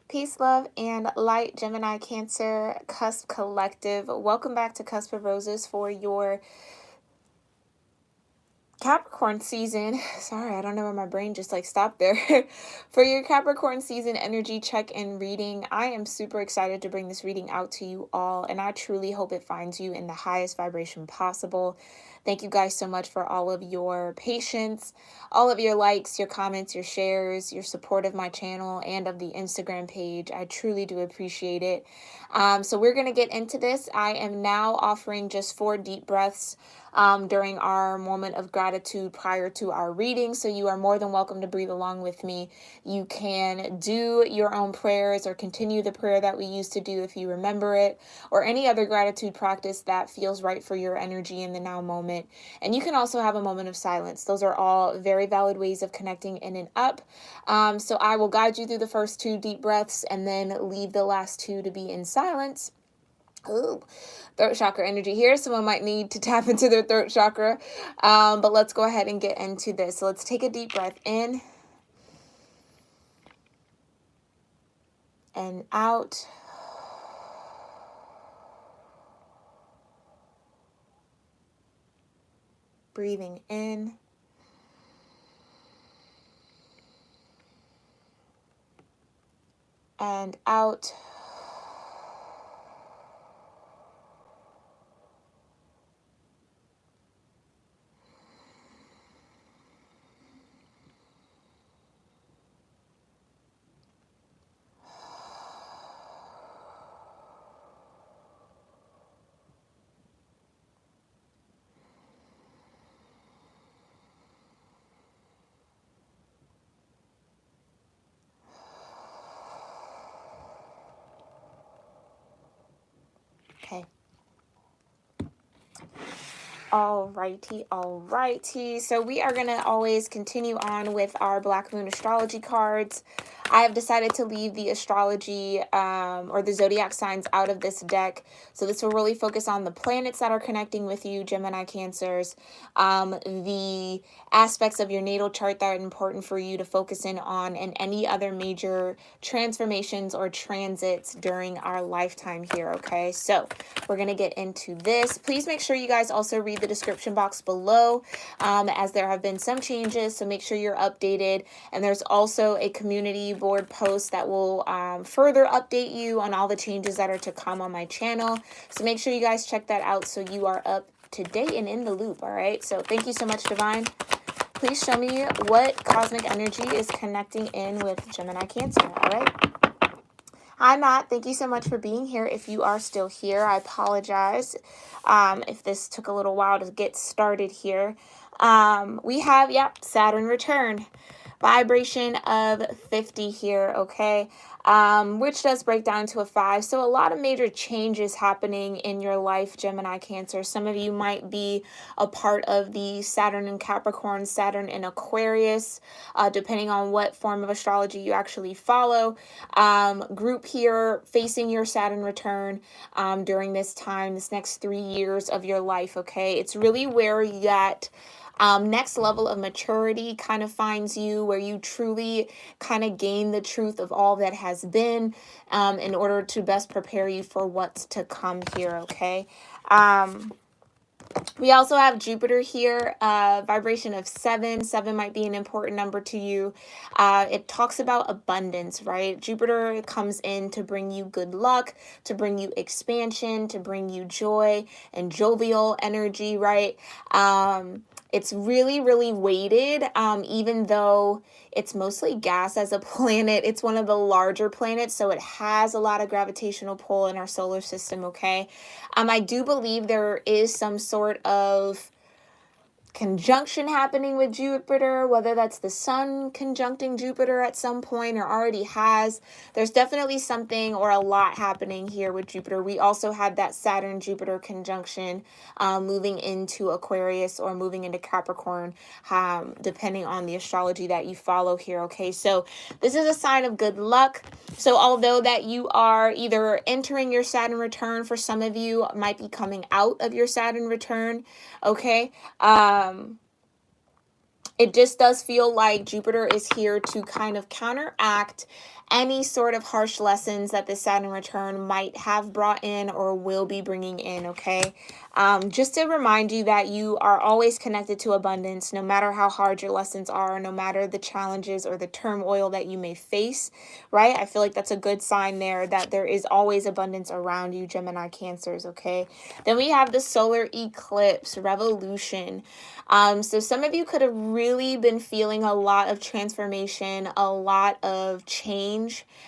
Peace, love, and light, Gemini, Cancer, Cusp Collective. Welcome back to Cusp of Roses for your Capricorn season. Sorry, I don't know where my brain just stopped there. For your Capricorn season energy check-in reading, I am super excited to bring this reading out to you all, and I truly hope it finds you in the highest vibration possible. Thank you guys so much for all of your patience, all of your likes, your comments, your shares, your support of my channel and of the Instagram page. I truly do appreciate it. So we're going to get into this. I am now offering just 4 deep breaths during our moment of gratitude prior to our reading. So you are more than welcome to breathe along with me. You can do your own prayers or continue the prayer that we used to do if you remember it, or any other gratitude practice that feels right for your energy in the now moment. And you can also have a moment of silence. Those are all very valid ways of connecting in and up. So I will guide you through the first 2 deep breaths and then leave the last 2 to be in silence. Ooh, throat chakra energy here. Someone might need to tap into their throat chakra. But let's go ahead and get into this. So let's take a deep breath in and out. Breathing in. And out. Okay. Alrighty. So we are going to always continue on with our Black Moon astrology cards. I have decided to leave the astrology or the zodiac signs out of this deck. So this will really focus on the planets that are connecting with you, Gemini, Cancers, the aspects of your natal chart that are important for you to focus in on, and any other major transformations or transits during our lifetime here, okay? So we're going to get into this. Please make sure you guys also read the description box below, as there have been some changes, so make sure you're updated. And there's also a community board post that will further update you on all the changes that are to come on my channel. So make sure you guys check that out so you are up to date and in the loop, all right? So thank you so much, Divine. Please show me what cosmic energy is connecting in with Gemini Cancer, all right? Hi, Matt. Thank you so much for being here. If you are still here, I apologize if this took a little while to get started here. We have, Saturn return. Vibration of 50 here, okay? Which does break down to a 5. So a lot of major changes happening in your life, Gemini, Cancer. Some of you might be a part of the Saturn in Capricorn, Saturn in Aquarius, depending on what form of astrology you actually follow. Group here facing your Saturn return during this time, this next 3 years of your life, okay? It's really where that next level of maturity kind of finds you, where you truly kind of gain the truth of all that has been in order to best prepare you for what's to come here, okay? We also have Jupiter here, vibration of 7. 7 might be an important number to you. It talks about abundance, right? Jupiter comes in to bring you good luck, to bring you expansion, to bring you joy and jovial energy, right? It's really, really weighted, even though it's mostly gas as a planet. It's one of the larger planets, so it has a lot of gravitational pull in our solar system, okay? I do believe there is some sort of conjunction happening with Jupiter, whether that's the sun conjuncting Jupiter at some point or already has. There's definitely something or a lot happening here with Jupiter. We also had that Saturn-Jupiter conjunction moving into Aquarius or moving into Capricorn, depending on the astrology that you follow here, okay? So this is a sign of good luck. So although that you are either entering your Saturn return, for some of you might be coming out of your Saturn return, okay? it just does feel like Jupiter is here to kind of counteract any sort of harsh lessons that the Saturn return might have brought in or will be bringing in, okay? Just to remind you that you are always connected to abundance, no matter how hard your lessons are, no matter the challenges or the turmoil that you may face, right? I feel like that's a good sign there that there is always abundance around you, Gemini Cancers, okay? Then we have the solar eclipse, revolution. So some of you could have really been feeling a lot of transformation, a lot of change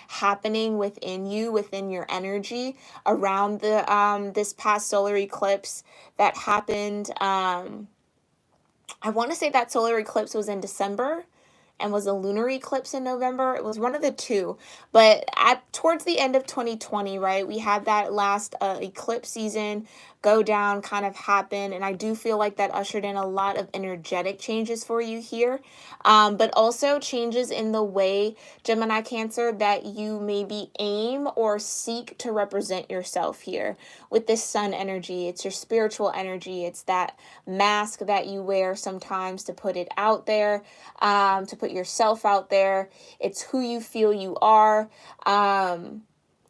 happening within you, within your energy around the this past solar eclipse that happened. I want to say that solar eclipse was in December and was a lunar eclipse in November. It was one of the two. But towards the end of 2020, right, we had that last eclipse season go down, kind of happen. And I do feel like that ushered in a lot of energetic changes for you here. But also changes in the way, Gemini Cancer, that you maybe aim or seek to represent yourself here. With this sun energy, it's your spiritual energy. It's that mask that you wear sometimes to put it out there, to put yourself out there. It's who you feel you are.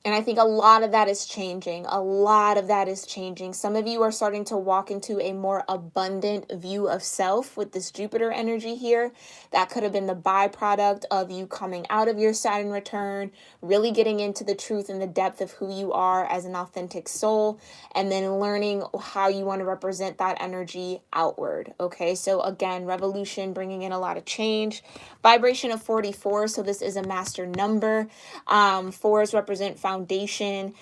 And I think a lot of that is changing. A lot of that is changing. Some of you are starting to walk into a more abundant view of self with this Jupiter energy here. That could have been the byproduct of you coming out of your Saturn return, really getting into the truth and the depth of who you are as an authentic soul, and then learning how you want to represent that energy outward. Okay, so again, revolution, bringing in a lot of change. Vibration of 44, so this is a master number. Fours represent foundation,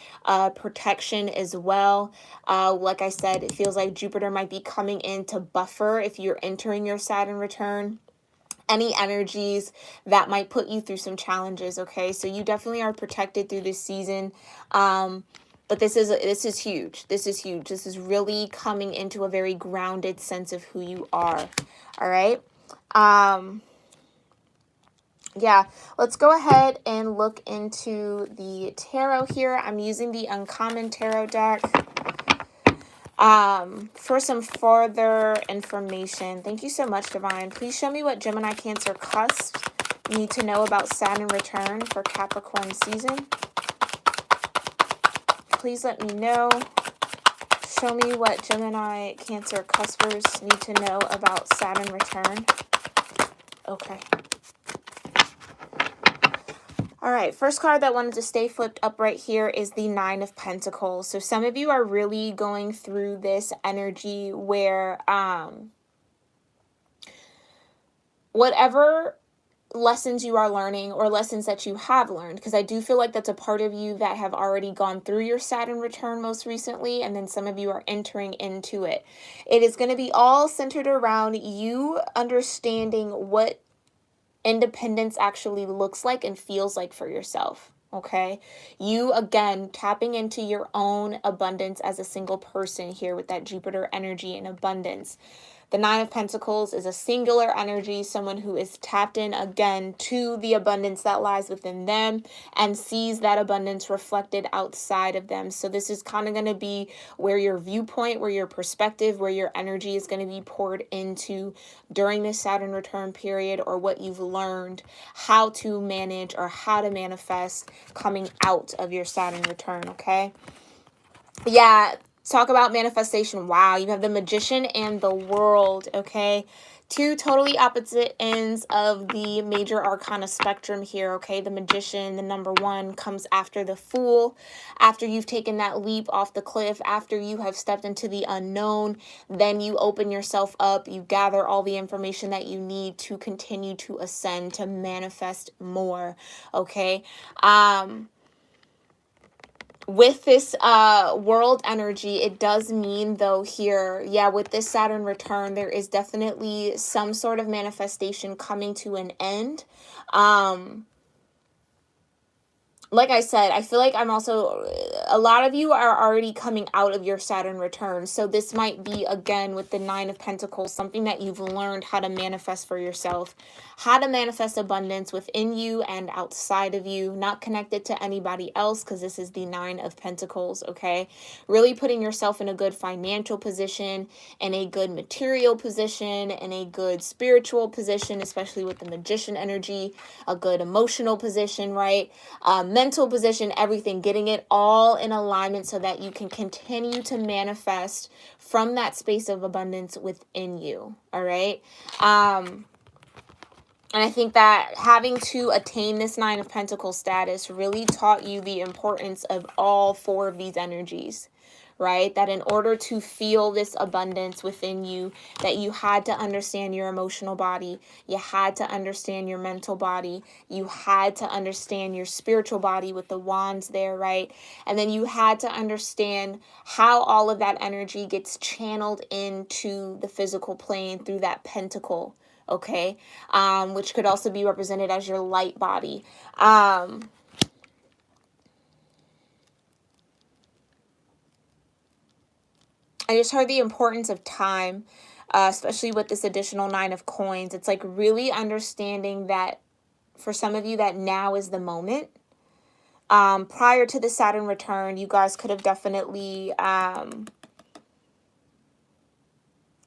protection as well. Like I said, it feels like Jupiter might be coming in to buffer if you're entering your Saturn return any energies that might put you through some challenges, okay? So you definitely are protected through this season. But this is huge. This is huge. This is really coming into a very grounded sense of who you are. All right. Yeah, let's go ahead and look into the tarot here. I'm using the Uncommon Tarot deck for some further information. Thank you so much, Divine. Please show me what Gemini Cancer cusp need to know about Saturn return for Capricorn season. Please let me know. Show me what Gemini Cancer cuspers need to know about Saturn return. Okay. All right, first card that wanted to stay flipped up right here is the Nine of Pentacles. So some of you are really going through this energy where whatever lessons you are learning or lessons that you have learned, because I do feel like that's a part of you that have already gone through your Saturn return most recently, and then some of you are entering into it. It is going to be all centered around you understanding what independence actually looks like and feels like for yourself. Okay, you again tapping into your own abundance as a single person here with that Jupiter energy and abundance. The Nine of Pentacles is a singular energy, someone who is tapped in again to the abundance that lies within them and sees that abundance reflected outside of them. So this is kind of going to be where your viewpoint, where your perspective, where your energy is going to be poured into during this Saturn return period, or what you've learned how to manage or how to manifest coming out of your Saturn return, okay? Yeah. Talk about manifestation. Wow, you have the Magician and the World, okay? Two totally opposite ends of the major arcana spectrum here, okay? The Magician, the number one, comes after the Fool. After you've taken that leap off the cliff, after you have stepped into the unknown, then you open yourself up, you gather all the information that you need to continue to ascend, to manifest more, okay? With this world energy, it does mean though here, yeah, with this Saturn return, there is definitely some sort of manifestation coming to an end. like I said, I feel like I'm also, a lot of you are already coming out of your Saturn return. So this might be, again, with the Nine of Pentacles, something that you've learned how to manifest for yourself, how to manifest abundance within you and outside of you, not connected to anybody else, because this is the Nine of Pentacles, okay? Really putting yourself in a good financial position, in a good material position, in a good spiritual position, especially with the Magician energy, a good emotional position, right? Mental position, everything, getting it all in alignment so that you can continue to manifest from that space of abundance within you. All right. And I think that having to attain this Nine of Pentacles status really taught you the importance of all four of these energies, right? That in order to feel this abundance within you, that you had to understand your emotional body, you had to understand your mental body, you had to understand your spiritual body with the wands there, right? And then you had to understand how all of that energy gets channeled into the physical plane through that pentacle, okay? Which could also be represented as your light body. I just heard the importance of time, especially with this additional Nine of Coins. It's like really understanding that for some of you that now is the moment. Prior to the Saturn return, you guys could have definitely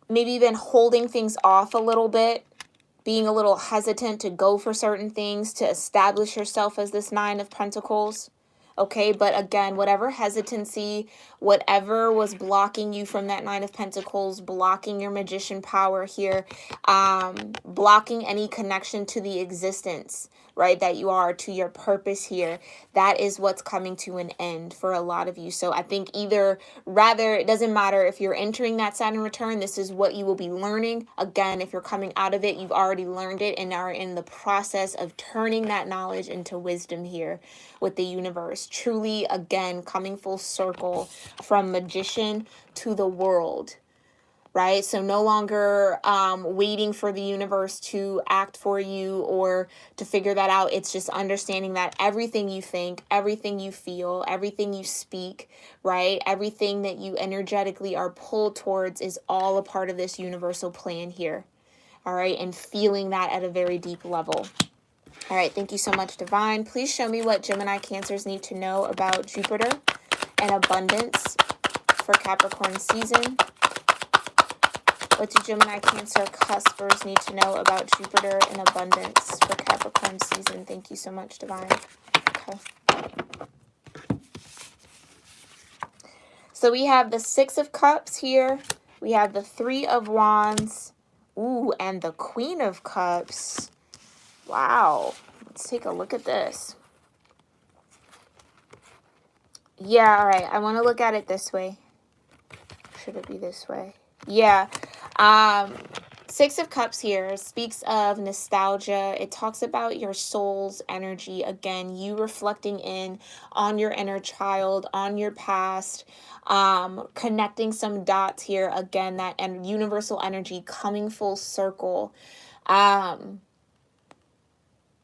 maybe been holding things off a little bit, being a little hesitant to go for certain things, to establish yourself as this Nine of Pentacles. Okay, but again, whatever hesitancy, whatever was blocking you from that Nine of Pentacles, blocking your magician power here, blocking any connection to the existence, right, that you are, to your purpose here, that is what's coming to an end for a lot of you. So I think rather, it doesn't matter if you're entering that Saturn return, this is what you will be learning. Again, if you're coming out of it, you've already learned it and are in the process of turning that knowledge into wisdom here with the universe. Truly, again, coming full circle from magician to the world, right? So no longer waiting for the universe to act for you or to figure that out. It's just understanding that everything you think, everything you feel, everything you speak, right? Everything that you energetically are pulled towards is all a part of this universal plan here. All right. And feeling that at a very deep level. All right, thank you so much, Divine. Please show me what Gemini Cancers need to know about Jupiter and abundance for Capricorn season. What do Gemini Cancer cuspers need to know about Jupiter and abundance for Capricorn season? Thank you so much, Divine. Okay. So we have the Six of Cups here. We have the Three of Wands. Ooh, and the Queen of Cups. Wow, let's take a look at this. Yeah, all right, I want to look at it this way. Should it be this way? Yeah. Six of Cups here speaks of nostalgia. It talks about your soul's energy. Again, you reflecting in on your inner child, on your past, connecting some dots here. Again, that universal energy coming full circle.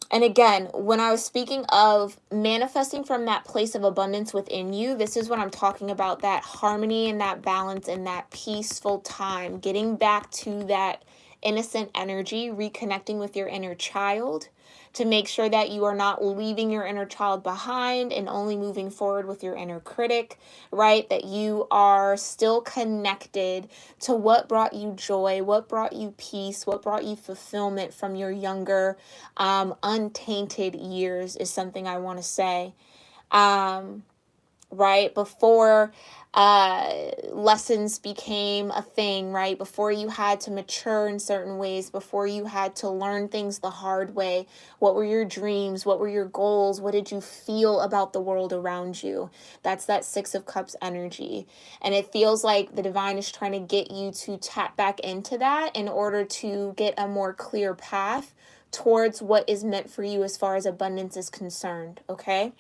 And again, when I was speaking of manifesting from that place of abundance within you, this is what I'm talking about, that harmony and that balance and that peaceful time, getting back to that innocent energy, reconnecting with your inner child to make sure that you are not leaving your inner child behind and only moving forward with your inner critic, right? That you are still connected to what brought you joy, what brought you peace, what brought you fulfillment from your younger, untainted years is something I want to say. Right? Before lessons became a thing, right? Before you had to mature in certain ways, before you had to learn things the hard way. What were your dreams? What were your goals? What did you feel about the world around you? That's that Six of Cups energy. And it feels like the divine is trying to get you to tap back into that in order to get a more clear path towards what is meant for you as far as abundance is concerned, okay?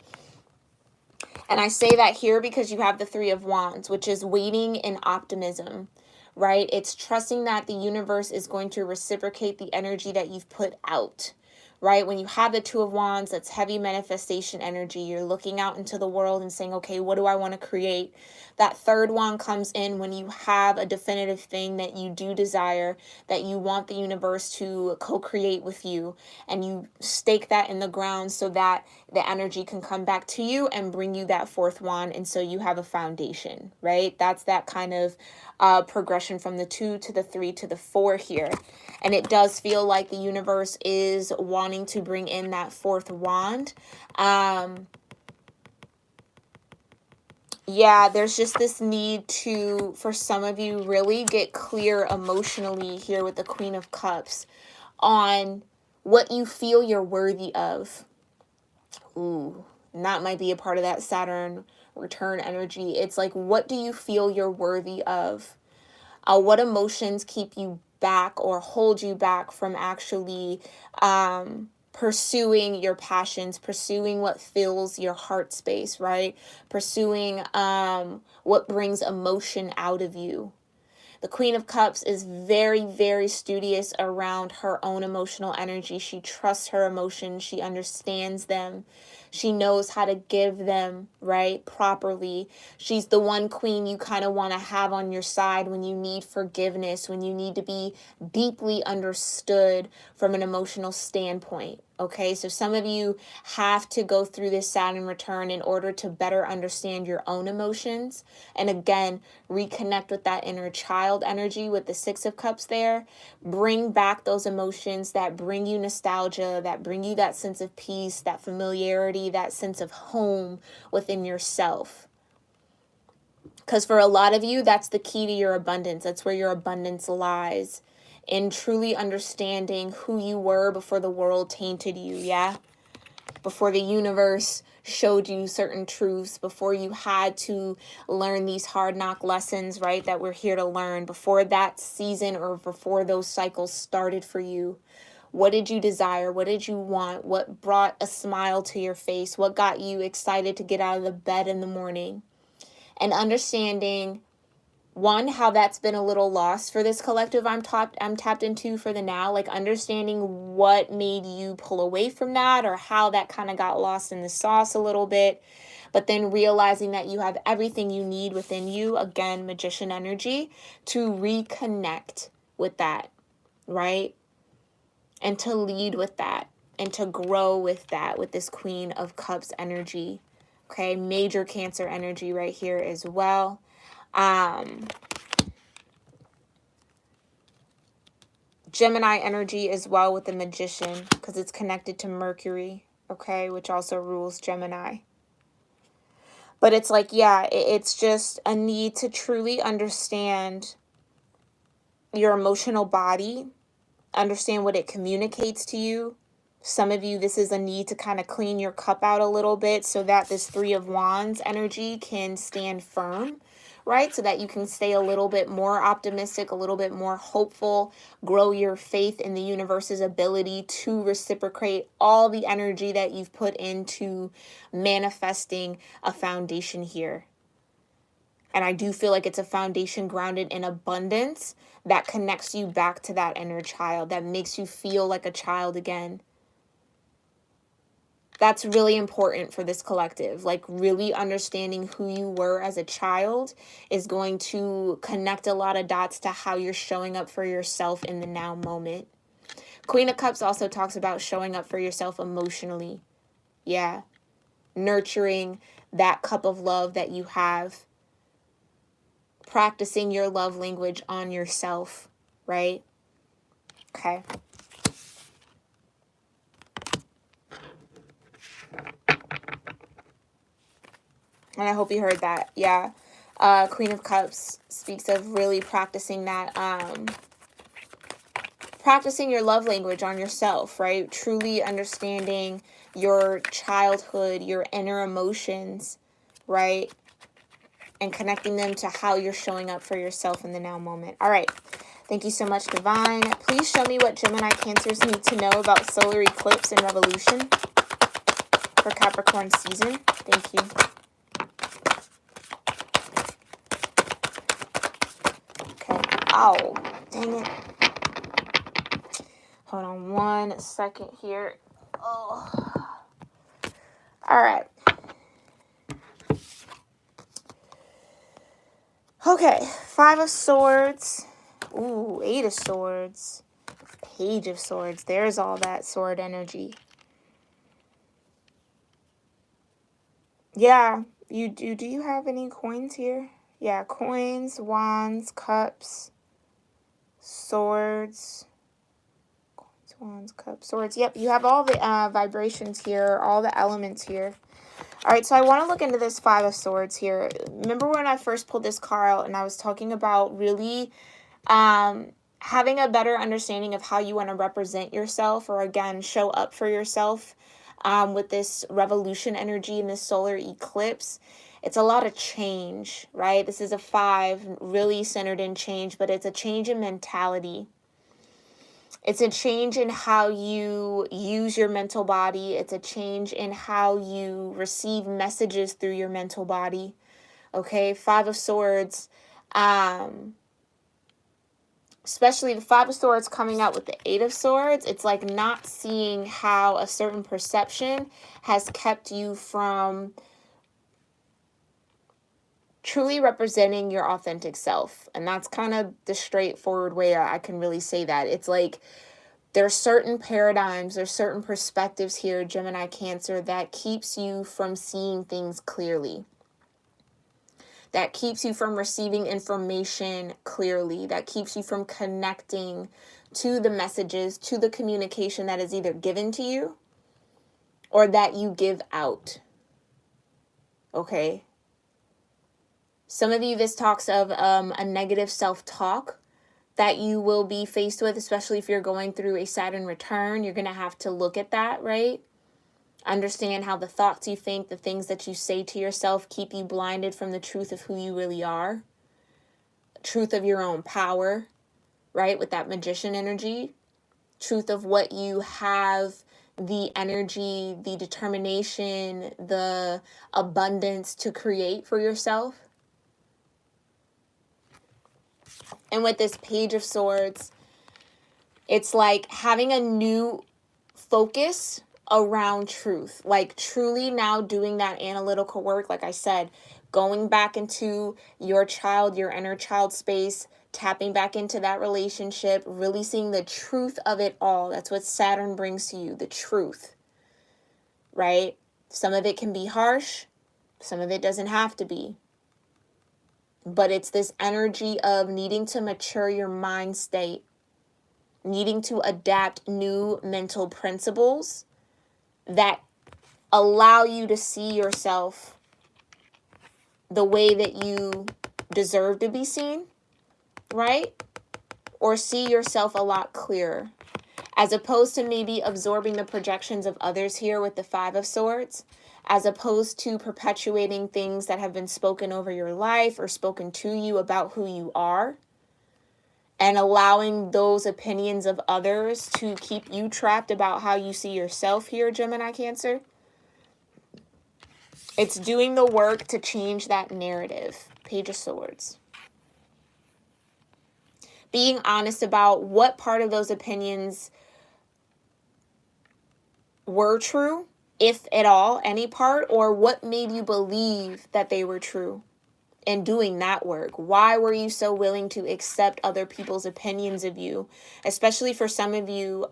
And I say that here because you have the Three of Wands, which is waiting in optimism, right? It's trusting that the universe is going to reciprocate the energy that you've put out, right? When you have the Two of Wands, that's heavy manifestation energy. You're looking out into the world and saying, okay, what do I want to create? That third wand comes in when you have a definitive thing that you do desire, that you want the universe to co-create with you, and you stake that in the ground so that the energy can come back to you and bring you that fourth wand, and so you have a foundation, right? That's that kind of progression from the 2 to the 3 to the 4 here. And it does feel like the universe is wanting to bring in that fourth wand. Yeah, there's just this need to, for some of you, really get clear emotionally here with the Queen of Cups on what you feel you're worthy of. Ooh, and that might be a part of that Saturn return energy. It's like, what do you feel you're worthy of? What emotions keep you back or hold you back from actually pursuing your passions, pursuing what fills your heart space, right? Pursuing what brings emotion out of you. The Queen of Cups is very, very studious around her own emotional energy. She trusts her emotions. She understands them. She knows how to give them, right, properly. She's the one queen you kind of want to have on your side when you need forgiveness, when you need to be deeply understood from an emotional standpoint. Okay, so some of you have to go through this Saturn return in order to better understand your own emotions. And again, reconnect with that inner child energy with the Six of Cups there. Bring back those emotions that bring you nostalgia, that bring you that sense of peace, that familiarity, that sense of home within yourself. Because for a lot of you, that's the key to your abundance. That's where your abundance lies. In truly understanding who you were before the world tainted you, yeah? Before the universe showed you certain truths, before you had to learn these hard knock lessons, right, that we're here to learn, before that season or before those cycles started for you. What did you desire? What did you want? What brought a smile to your face? What got you excited to get out of the bed in the morning? And understanding, one, how that's been a little lost for this collective I'm tapped into for the now, like understanding what made you pull away from that or how that kind of got lost in the sauce a little bit, but then realizing that you have everything you need within you, again, magician energy, to reconnect with that, right? And to lead with that and to grow with that, with this Queen of Cups energy. Okay, major Cancer energy right here as well. Gemini energy as well with the Magician, because it's connected to Mercury, okay, which also rules Gemini. But it's like, yeah, it's just a need to truly understand your emotional body, understand what it communicates to you. Some of you, this is a need to kind of clean your cup out a little bit so that this Three of Wands energy can stand firm, right? So that you can stay a little bit more optimistic, a little bit more hopeful, grow your faith in the universe's ability to reciprocate all the energy that you've put into manifesting a foundation here. And I do feel like it's a foundation grounded in abundance that connects you back to that inner child, that makes you feel like a child again. That's really important for this collective. Like really understanding who you were as a child is going to connect a lot of dots to how you're showing up for yourself in the now moment. Queen of Cups also talks about showing up for yourself emotionally. Yeah. Nurturing that cup of love that you have. Practicing your love language on yourself, right? Okay. And I hope you heard that. Yeah. Queen of Cups speaks of really practicing that, practicing your love language on yourself, right? Truly understanding your childhood, your inner emotions, right? And connecting them to how you're showing up for yourself in the now moment. All right. Thank you so much, Divine. Please show me what Gemini Cancers need to know about solar eclipse and revolution for Capricorn season. Thank you. Ow, dang it. Hold on one second here. Oh. All right. Okay, 5 of Swords. Ooh, 8 of Swords. Page of Swords. There's all that sword energy. Yeah, you do. Do you have any coins here? Yeah, coins, wands, cups, swords. Coins, wands, cups, swords. Yep, you have all the vibrations here, all the elements here. All right, so I want to look into this 5 of Swords here. Remember when I first pulled this card out and I was talking about really having a better understanding of how you want to represent yourself, or again, show up for yourself with this revolution energy and this solar eclipse. It's a lot of change, right? This is a 5, really centered in change, but it's a change in mentality. It's a change in how you use your mental body. It's a change in how you receive messages through your mental body. Okay, 5 of Swords. Especially the 5 of Swords coming out with the 8 of Swords. It's like not seeing how a certain perception has kept you from truly representing your authentic self. And that's kind of the straightforward way I can really say that. It's like there's certain paradigms, there's certain perspectives here, Gemini Cancer, that keeps you from seeing things clearly. That keeps you from receiving information clearly. That keeps you from connecting to the messages, to the communication that is either given to you or that you give out. Okay? Some of you, this talks of a negative self-talk that you will be faced with, especially if you're going through a Saturn return. You're going to have to look at that, right? Understand how the thoughts you think, the things that you say to yourself keep you blinded from the truth of who you really are. Truth of your own power, right? With that magician energy. Truth of what you have, the energy, the determination, the abundance to create for yourself. And with this Page of Swords, it's like having a new focus around truth, like truly now doing that analytical work. Like I said, going back into your child, your inner child space, tapping back into that relationship, really seeing the truth of it all. That's what Saturn brings to you, the truth, right? Some of it can be harsh, some of it doesn't have to be. But it's this energy of needing to mature your mind state, needing to adapt new mental principles that allow you to see yourself the way that you deserve to be seen, right? Or see yourself a lot clearer, as opposed to maybe absorbing the projections of others here with the 5 of Swords, as opposed to perpetuating things that have been spoken over your life or spoken to you about who you are, and allowing those opinions of others to keep you trapped about how you see yourself here, Gemini Cancer. It's doing the work to change that narrative. Page of Swords. Being honest about what part of those opinions were true, if at all, any part, or what made you believe that they were true. And doing that work. Why were you so willing to accept other people's opinions of you? Especially for some of you,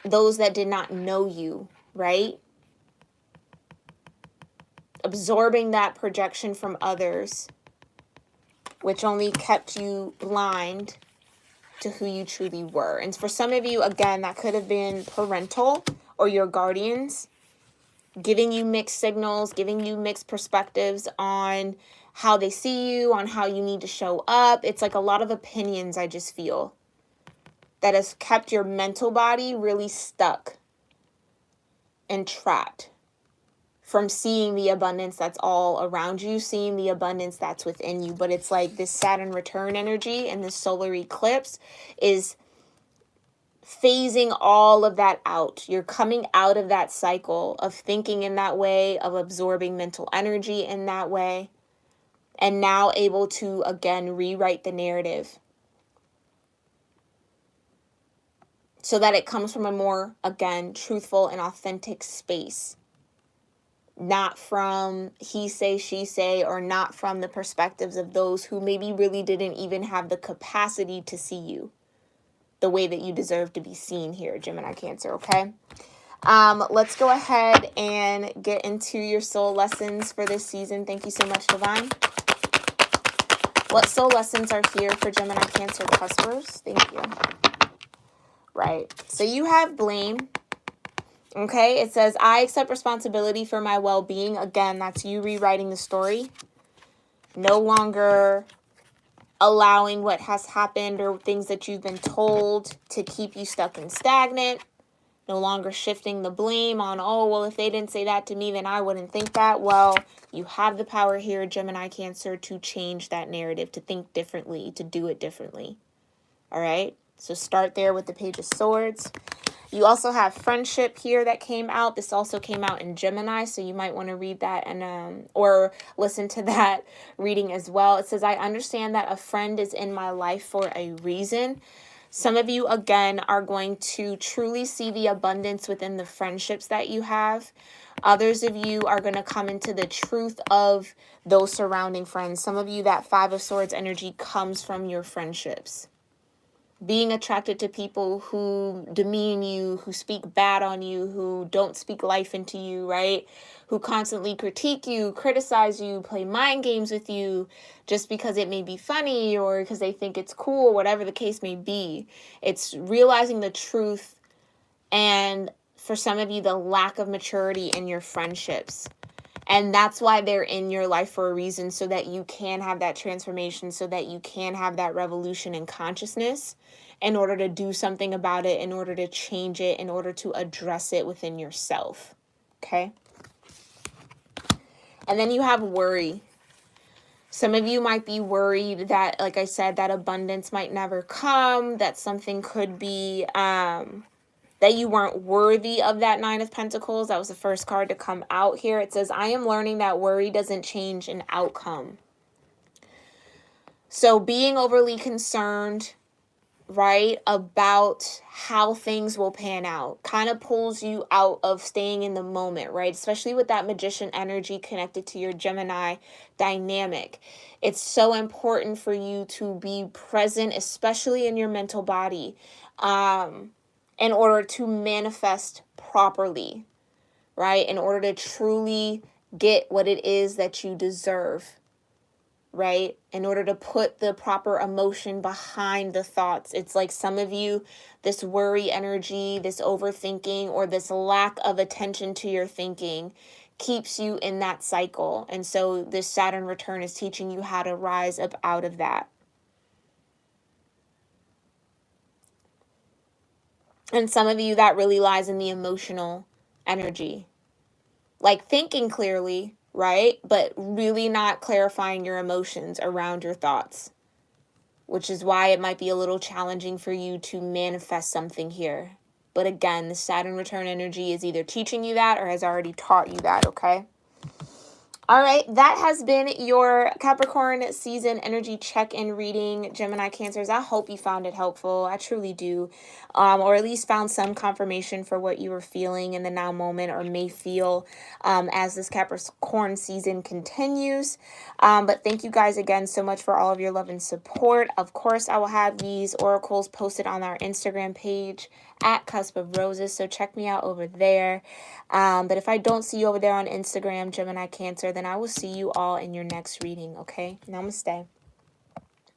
those that did not know you, right? Absorbing that projection from others, which only kept you blind to who you truly were. And for some of you, again, that could have been parental or your guardians giving you mixed signals, giving you mixed perspectives on how they see you, on how you need to show up. It's like a lot of opinions, I just feel, that has kept your mental body really stuck and trapped from seeing the abundance that's all around you, seeing the abundance that's within you. But it's like this Saturn return energy and this solar eclipse is phasing all of that out. You're coming out of that cycle of thinking in that way, of absorbing mental energy in that way, and now able to, again, rewrite the narrative. so that it comes from a more, again, truthful and authentic space. Not from he say, she say, or not from the perspectives of those who maybe really didn't even have the capacity to see you the way that you deserve to be seen here, Gemini Cancer, okay? Let's go ahead and get into your soul lessons for this season. Thank you so much, Divine. What soul lessons are here for Gemini Cancer cuspers? Thank you. Right. So you have blame. Okay, it says, I accept responsibility for my well-being. Again, that's you rewriting the story. No longer allowing what has happened or things that you've been told to keep you stuck and stagnant. No longer shifting the blame on, oh, well, if they didn't say that to me, then I wouldn't think that. Well, you have the power here, Gemini Cancer, to change that narrative, to think differently, to do it differently. All right, so start there with the Page of Swords. You also have friendship here that came out. This also came out in Gemini, so you might want to read that and or listen to that reading as well. It says, I understand that a friend is in my life for a reason. Some of you, again, are going to truly see the abundance within the friendships that you have. Others of you are going to come into the truth of those surrounding friends. Some of you, that Five of Swords energy comes from your friendships. Being attracted to people who demean you, who speak bad on you, who don't speak life into you, right? Who constantly critique you, criticize you, play mind games with you just because it may be funny or because they think it's cool, whatever the case may be. It's realizing the truth and, for some of you, the lack of maturity in your friendships. And that's why they're in your life for a reason, so that you can have that transformation, so that you can have that revolution in consciousness in order to do something about it, in order to change it, in order to address it within yourself. Okay? And then you have worry. Some of you might be worried that, like I said, that abundance might never come, that something could be that you weren't worthy of that Nine of Pentacles. That was the first card to come out here. It says, I am learning that worry doesn't change an outcome. So being overly concerned, right, about how things will pan out kind of pulls you out of staying in the moment, right? Especially with that Magician energy connected to your Gemini dynamic. It's so important for you to be present, especially in your mental body, in order to manifest properly, right? In order to truly get what it is that you deserve, right? In order to put the proper emotion behind the thoughts. It's like some of you, this worry energy, this overthinking, or this lack of attention to your thinking keeps you in that cycle. And so this Saturn return is teaching you how to rise up out of that. And some of you, that really lies in the emotional energy. Like thinking clearly, right? But really not clarifying your emotions around your thoughts. Which is why it might be a little challenging for you to manifest something here. But again, the Saturn return energy is either teaching you that or has already taught you that, okay? All right, that has been your Capricorn season energy check-in reading, Gemini Cancers. I hope you found it helpful. I truly do. Or at least found some confirmation for what you were feeling in the now moment or may feel as this Capricorn season continues. But thank you guys again so much for all of your love and support. Of course, I will have these oracles posted on our Instagram page at Cusp of Roses, so check me out over there. But if I don't see you over there on Instagram, Gemini Cancer, then I will see you all in your next reading, okay? Namaste.